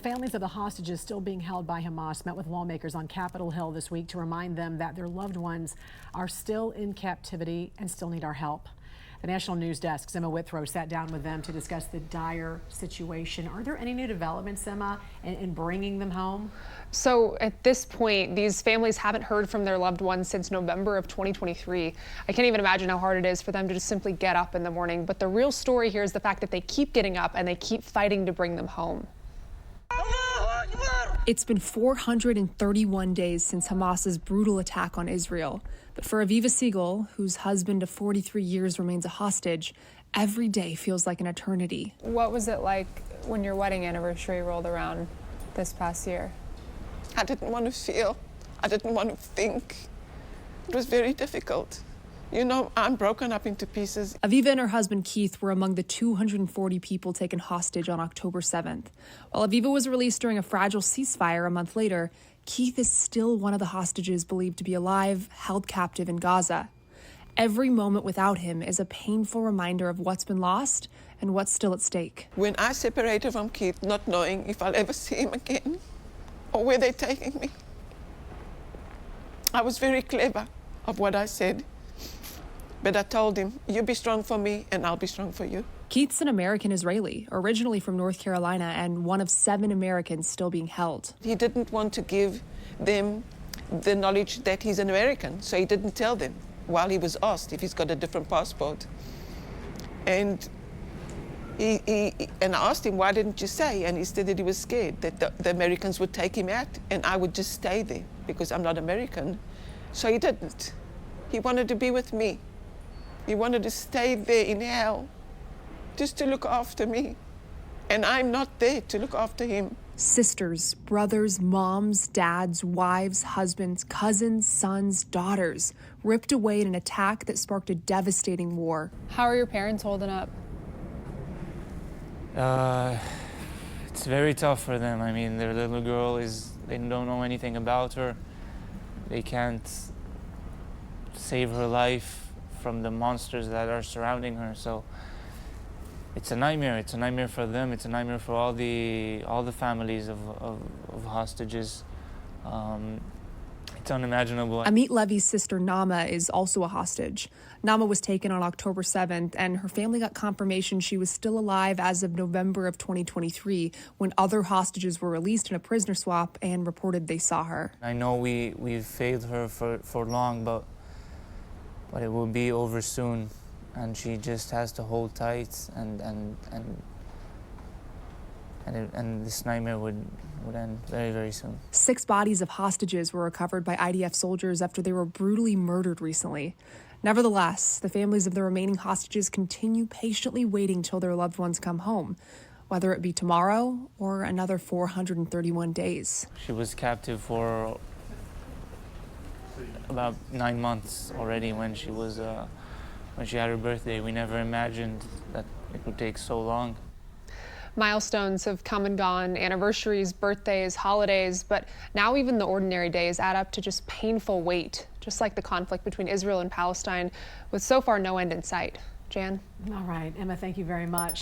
families of the hostages still being held by Hamas met with lawmakers on Capitol Hill this week to remind them that their loved ones are still in captivity and still need our help. The National News Desk's Emma Withrow sat down with them to discuss the dire situation. Are there any new developments, Emma, in bringing them home? So at this point, these families haven't heard from their loved ones since November of 2023. I can't even imagine how hard it is for them to just simply get up in the morning. But the real story here is the fact that they keep getting up and they keep fighting to bring them home. It's been 431 days since Hamas's brutal attack on Israel. But for Aviva Siegel, whose husband of 43 years remains a hostage, every day feels like an eternity. What was it like when your wedding anniversary rolled around this past year? I didn't want to feel. I didn't want to think. It was very difficult. You know, I'm broken up into pieces. Aviva and her husband Keith were among the 240 people taken hostage on October 7th. While Aviva was released during a fragile ceasefire a month later, Keith is still one of the hostages believed to be alive, held captive in Gaza. Every moment without him is a painful reminder of what's been lost and what's still at stake. When I separated from Keith, not knowing if I'll ever see him again or where they're taking me, I was very clever of what I said. But I told him, you be strong for me and I'll be strong for you. Keith's an American Israeli, originally from North Carolina, and one of 7 Americans still being held. He didn't want to give them the knowledge that he's an American, so he didn't tell them while he was asked if he's got a different passport. And I asked him, why didn't you say? And he said that he was scared that the Americans would take him out and I would just stay there because I'm not American. So he didn't. He wanted to be with me. He wanted to stay there in hell, just to look after me. And I'm not there to look after him. Sisters, brothers, moms, dads, wives, husbands, cousins, sons, daughters, ripped away in an attack that sparked a devastating war. How are your parents holding up? It's very tough for them. I mean, their little girl they don't know anything about her. They can't save her life from the monsters that are surrounding her. So it's a nightmare. It's a nightmare for them. It's a nightmare for all the families of hostages. It's unimaginable. Amit Levy's sister Nama is also a hostage. Nama was taken on October 7th, and her family got confirmation she was still alive as of November of 2023, when other hostages were released in a prisoner swap and reported they saw her. I know we've failed her for long, but it will be over soon, and she just has to hold tight, and this nightmare would end very, very soon. 6 bodies of hostages were recovered by IDF soldiers after they were brutally murdered recently. Nevertheless, the families of the remaining hostages continue patiently waiting till their loved ones come home, whether it be tomorrow or another 431 days. She was captive for about 9 months already when she had her birthday. We never imagined that it would take so long. Milestones have come and gone, anniversaries, birthdays, holidays, but now even the ordinary days add up to just painful weight, just like the conflict between Israel and Palestine, with so far no end in sight. Jan? All right, Emma, thank you very much.